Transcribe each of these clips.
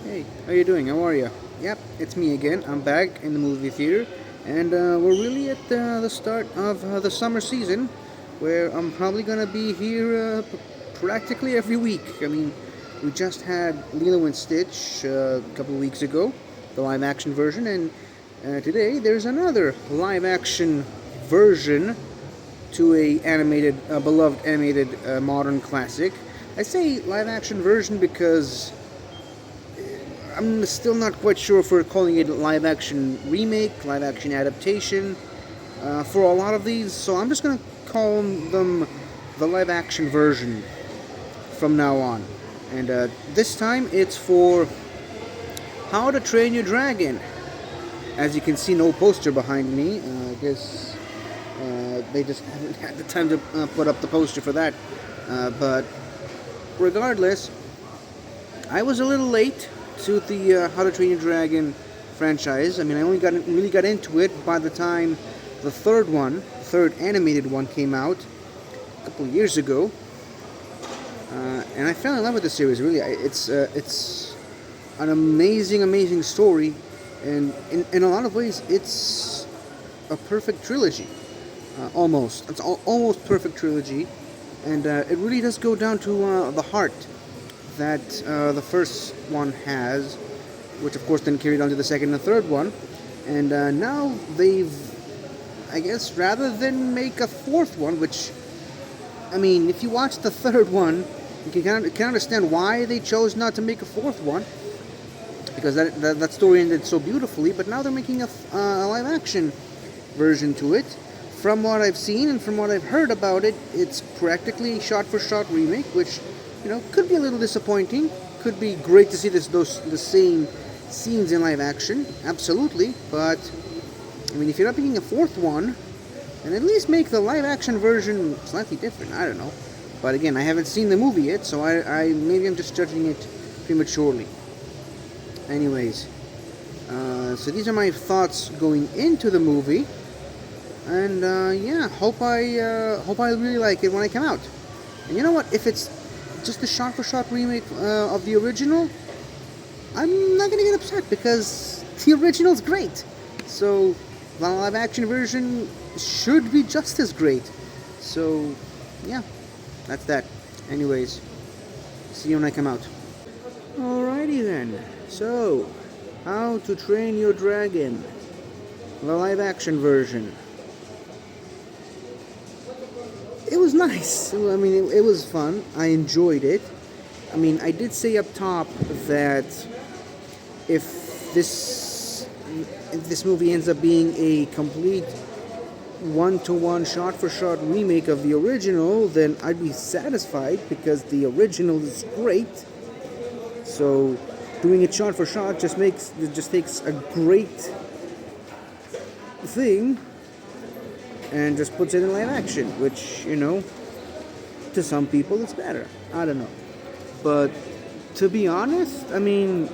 Hey, how you doing? How are you? Yep, it's me again. I'm back in the movie theater, and we're really at the start of the summer season, where I'm probably gonna be here practically every week. I mean, we just had Lilo and Stitch a couple of weeks ago, the live-action version, and today there's another live-action version to a beloved animated modern classic. I say live-action version because I'm still not quite sure if we're calling it live action remake, live action adaptation for a lot of these, so I'm just going to call them the live action version from now on. And this time it's for How to Train Your Dragon. As you can see, no poster behind me. I guess they just haven't had the time to put up the poster for that. But regardless, I was a little late to the How to Train Your Dragon franchise. I mean, I only really got into it by the time the third animated one came out a couple of years ago, and I fell in love with the series. Really, it's an amazing story, and in a lot of ways, it's a perfect trilogy. Almost, it's almost perfect trilogy, and it really does go down to the heart that the first one has, which of course then carried on to the second and third one. And now they've, I guess, rather than make a fourth one, which, I mean, if you watch the third one, you can understand why they chose not to make a fourth one, because that story ended so beautifully. But now they're making a live action version to it. From what I've seen and from what I've heard about it, it's practically shot for shot remake, which could be a little disappointing. Could be great to see the same scenes in live action, absolutely. But I mean, if you're not making a fourth one, then at least make the live action version slightly different. I don't know. But again, I haven't seen the movie yet, so I maybe I'm just judging it prematurely. Anyways, so these are my thoughts going into the movie, and yeah, hope I really like it when I come out. And you know what? If it's just the shot-for-shot remake of the original, I'm not gonna get upset because the original's great. So the live-action version should be just as great. So yeah, that's that. Anyways, see you when I come out. Alrighty then. So, How to Train Your Dragon, the live-action version. It was nice. I mean, it was fun. I enjoyed it. I mean, I did say up top that if this movie ends up being a complete one-to-one, shot-for-shot remake of the original, then I'd be satisfied because the original is great. So, doing it shot-for-shot just takes a great thing and just puts it in live action, which, to some people it's better. I don't know. But to be honest, I mean,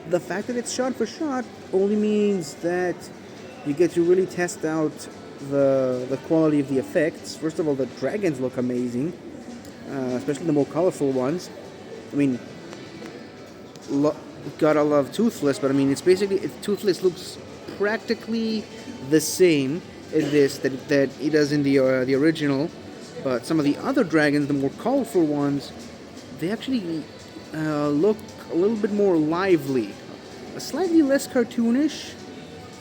the fact that it's shot for shot only means that you get to really test out the quality of the effects. First of all, the dragons look amazing, especially the more colorful ones. I mean, gotta love Toothless, but I mean, Toothless looks practically the same in this that he does in the original, but some of the other dragons, the more colorful ones, they actually look a little bit more lively, slightly less cartoonish,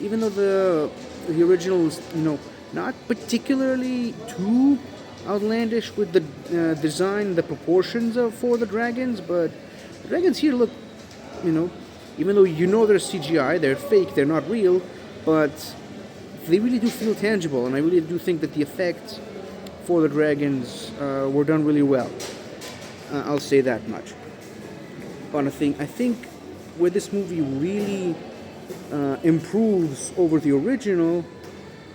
even though the original is not particularly too outlandish with the design, the proportions for the dragons, but the dragons here look, even though they're CGI, they're fake, they're not real, but they really do feel tangible, and I really do think that the effects for the dragons were done really well. I'll say that much. But I think where this movie really improves over the original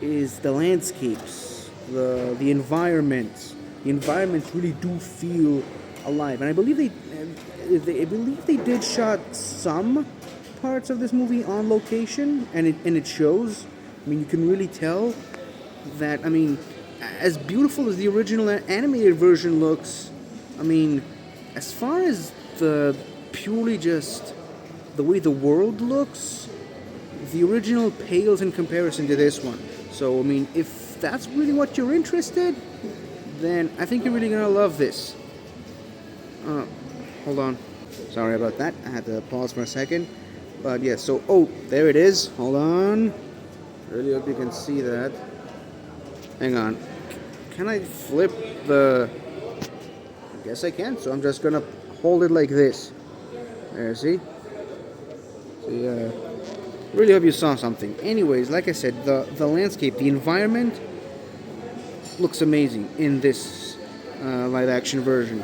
is the landscapes, the environments. The environments really do feel alive, and I believe they did shot some parts of this movie on location, and it shows. I mean, you can really tell that. I mean, as beautiful as the original animated version looks, I mean, as far as the purely just the way the world looks, the original pales in comparison to this one. So, I mean, if that's really what you're interested, then I think you're really gonna love this. Hold on. Sorry about that. I had to pause for a second. But yeah, so, oh, there it is. Hold on. Really hope you can see that. Hang on. Can I flip the... I guess I can. So I'm just gonna hold it like this. There, see? So yeah. Really hope you saw something. Anyways, like I said, the landscape, the environment looks amazing in this live action version.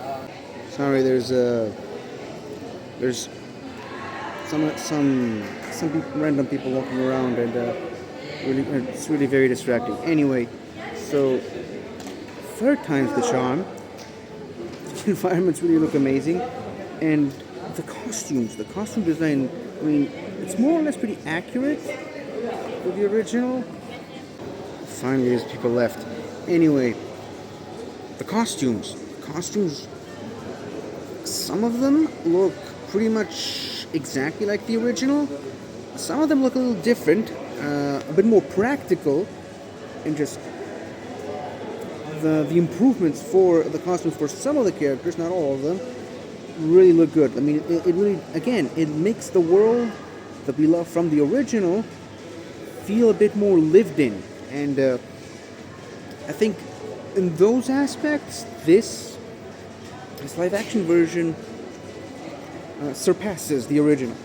Sorry, there's some random people walking around, and it's really very distracting. Anyway, so third time's the charm. The environments really look amazing, and the costume design. I mean, it's more or less pretty accurate with the original. Finally, there's people left. Anyway, the costumes. Some of them look pretty much exactly like the original. Some of them look a little different, a bit more practical, and just the improvements for the costumes for some of the characters, not all of them, really look good. I mean, it really, again, it makes the world that we love from the original feel a bit more lived in. And I think in those aspects, this live action version surpasses the original.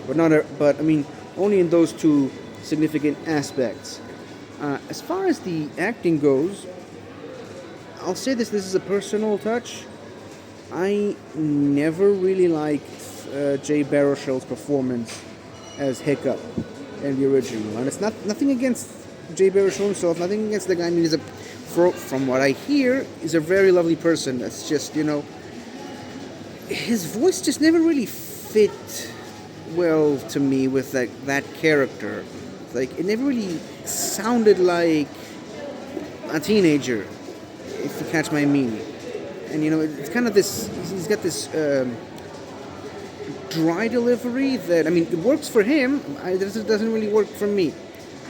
But I mean, only in those two significant aspects. As far as the acting goes, I'll say this is a personal touch. I never really liked Jay Baruchel's performance as Hiccup in the original, and it's nothing against Jay Baruchel himself, nothing against the guy. I mean, from what I hear, he's a very lovely person. That's just, his voice just never really fit well to me with that character. Like, it never really sounded like a teenager, if you catch my meaning. And it's kind of this. He's got this dry delivery that, I mean, it works for him. It doesn't really work for me.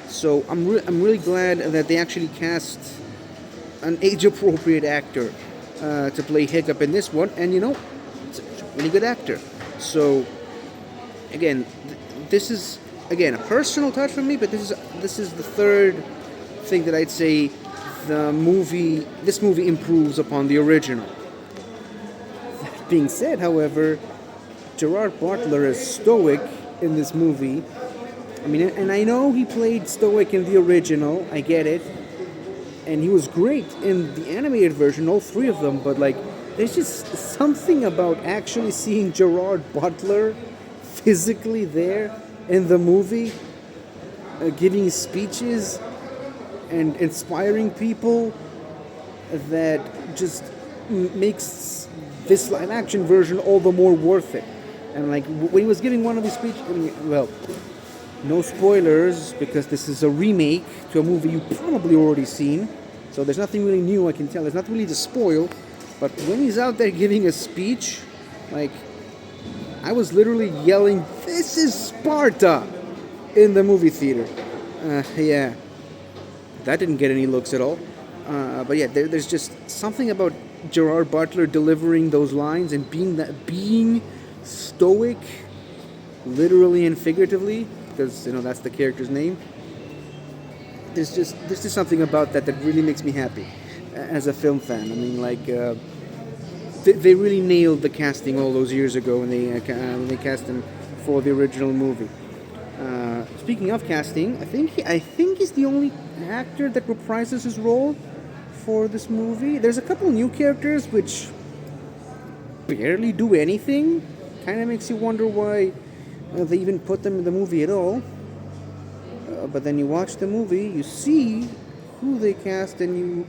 So I'm really glad that they actually cast an age-appropriate actor to play Hiccup in this one, and it's a really good actor. So again, this is a personal touch for me, but this is the third thing that I'd say this movie improves upon the original. That being said, however, Gerard Butler is stoic in this movie. I mean, and I know he played stoic in the original, I get it, and he was great in the animated version, all three of them, but there's just something about actually seeing Gerard Butler physically there in the movie, giving speeches and inspiring people, that just makes this live action version all the more worth it. And when he was giving one of his speeches, well, no spoilers, because this is a remake to a movie you've probably already seen, so there's nothing really new I can tell. There's nothing really to spoil, but when he's out there giving a speech, I was literally yelling, "This is Sparta!" in the movie theater. Yeah, that didn't get any looks at all. But yeah, there's just something about Gerard Butler delivering those lines and being stoic, literally and figuratively, because that's the character's name. There's just something about that really makes me happy as a film fan. I mean, they really nailed the casting all those years ago when they cast him for the original movie. Speaking of casting, I think he's the only actor that reprises his role for this movie. There's a couple new characters which barely do anything. Kind of makes you wonder why they even put them in the movie at all. But then you watch the movie, you see who they cast, and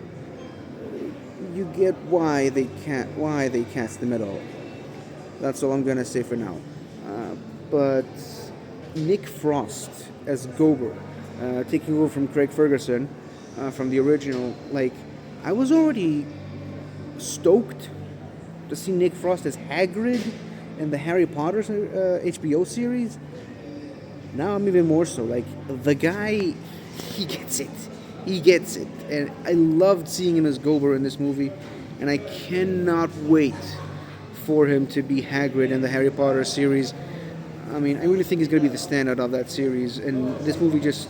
you get why they cast them at all. That's all I'm gonna say for now. But Nick Frost as Gober, taking over from Craig Ferguson from the original. I was already stoked to see Nick Frost as Hagrid in the Harry Potter HBO series, now I'm even more so. Like, the guy, he gets it. He gets it. And I loved seeing him as Gober in this movie, and I cannot wait for him to be Hagrid in the Harry Potter series. I mean, I really think he's going to be the standout of that series, and this movie just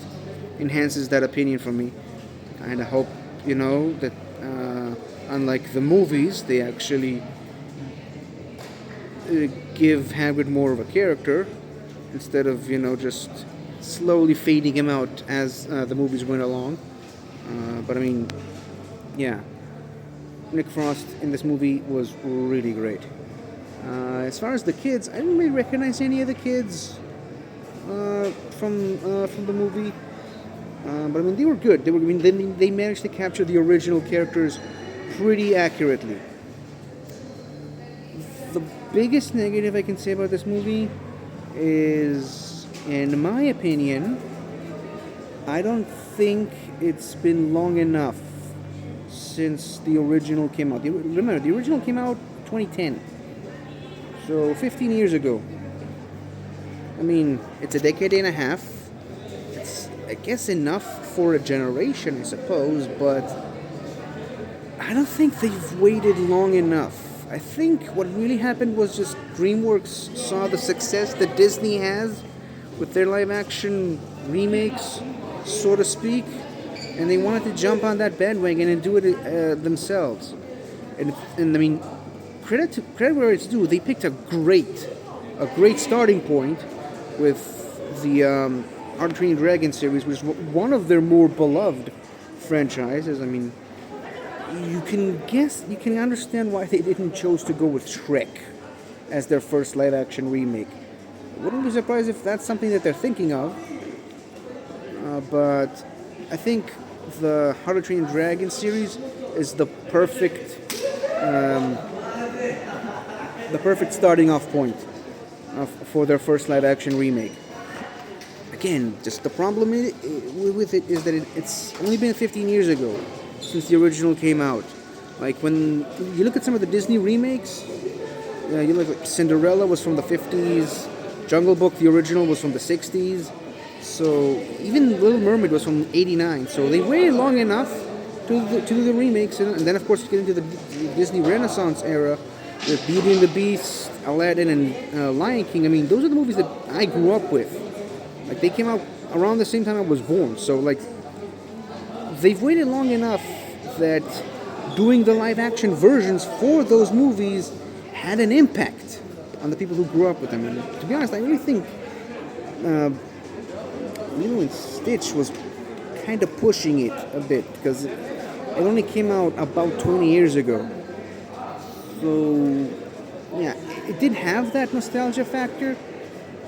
enhances that opinion for me. I kind of hope, that unlike the movies, they actually give Hagrid more of a character instead of, just slowly fading him out as the movies went along. But I mean, yeah, Nick Frost in this movie was really great. As far as the kids, I didn't really recognize any of the kids from the movie. But I mean, they were good. They managed to capture the original characters pretty accurately. The biggest negative I can say about this movie is, in my opinion, I don't think it's been long enough since the original came out. Remember, the original came out 2010. So 15 years ago. I mean, it's a decade and a half. It's, I guess, enough for a generation, I suppose, but I don't think they've waited long enough. I think what really happened was just DreamWorks saw the success that Disney has with their live-action remakes, so to speak, and they wanted to jump on that bandwagon and do it themselves. And I mean, credit where it's due. They picked a great starting point with the How to Train Your Dragon series, which is one of their more beloved franchises. I mean, you can understand why they didn't choose to go with Shrek as their first live-action remake. I wouldn't be surprised if that's something that they're thinking of. But I think the How to Train Your Dragon series is the perfect starting off point for their first live-action remake. Again, just the problem with it is that it's only been 15 years ago since the original came out. Like, when you look at some of the Disney remakes, you look at Cinderella was from the 50s, Jungle Book, the original, was from the 60s, so even Little Mermaid was from 89, so they waited long enough to do the remakes, and then of course you get into the Disney Renaissance era with Beauty and the Beast, Aladdin, and Lion King. I mean, those are the movies that I grew up with. Like, they came out around the same time I was born, so like, they've waited long enough that doing the live-action versions for those movies had an impact on the people who grew up with them. And to be honest, I really think Lilo and Stitch was kind of pushing it a bit, because it only came out about 20 years ago. So, yeah, it did have that nostalgia factor.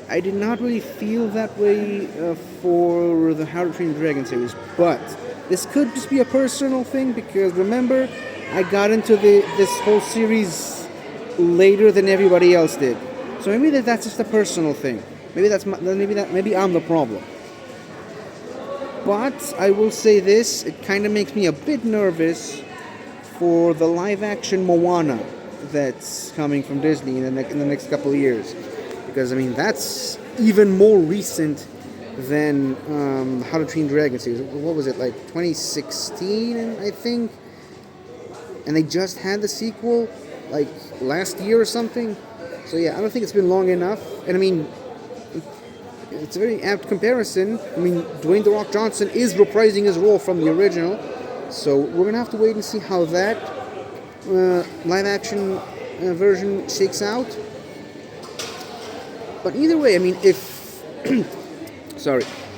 I did not really feel that way for the How to Train Your Dragon series, but this could just be a personal thing, because remember, I got into this whole series later than everybody else did. So maybe that's just a personal thing. Maybe I'm the problem. But I will say this, it kind of makes me a bit nervous for the live-action Moana that's coming from Disney in the next couple of years. Because, I mean, that's even more recent than How to Train Your Dragon series. What was it, like 2016, I think? And they just had the sequel, like, last year or something. So, yeah, I don't think it's been long enough. And, I mean, it's a very apt comparison. I mean, Dwayne "The Rock" Johnson is reprising his role from the original. So, we're going to have to wait and see how that live-action version shakes out. But either way, I mean, if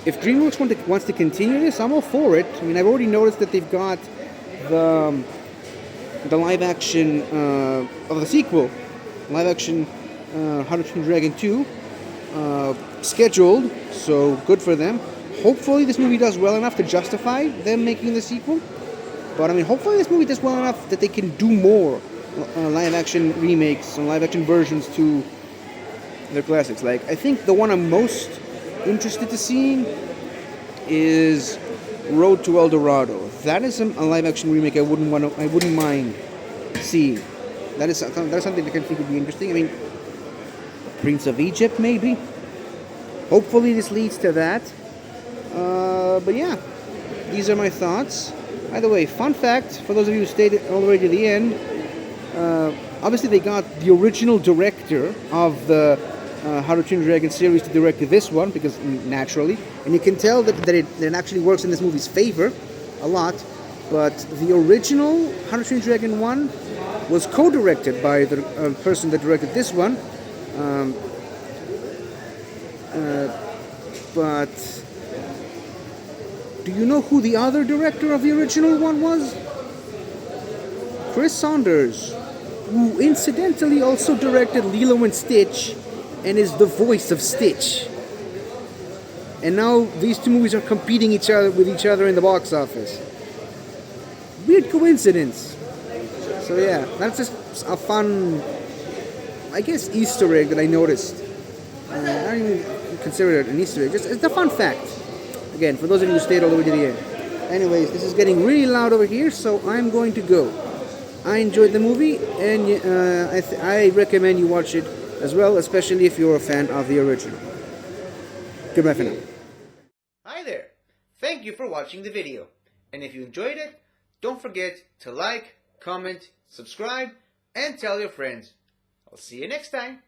DreamWorks wants to continue this, I'm all for it. I mean, I've already noticed that they've got the live action of the sequel, live action How to Train Your Dragon 2, scheduled. So good for them. Hopefully, this movie does well enough to justify them making the sequel. But I mean, hopefully, this movie does well enough that they can do more live action remakes and live action versions to their classics. Like, I think the one I'm most interested to see is Road to El Dorado. That is a live action remake I wouldn't mind seeing. That is something that I think would be interesting. I mean, Prince of Egypt, maybe. Hopefully, this leads to that. But yeah, these are my thoughts. By the way, fun fact for those of you who stayed all the way to the end. Obviously, they got the original director of the How to Train Your Dragon series to direct this one, because naturally, and you can tell that it actually works in this movie's favor a lot. But the original How to Train Your Dragon 1 was co-directed by the person that directed this one. But do you know who the other director of the original one was? Chris Saunders, who incidentally also directed Lilo and Stitch and is the voice of Stitch. And now these two movies are competing with each other in the box office. Weird coincidence. So yeah, that's just a fun, I guess, Easter egg that I noticed. I don't even consider it an Easter egg. It's a fun fact. Again, for those of you who stayed all the way to the end. Anyways, this is getting really loud over here, so I'm going to go. I enjoyed the movie, and I recommend you watch it as well, especially if you're a fan of the original. Goodbye for now. Hi there. Thank you for watching the video. And if you enjoyed it, don't forget to like, comment, subscribe, and tell your friends. I'll see you next time.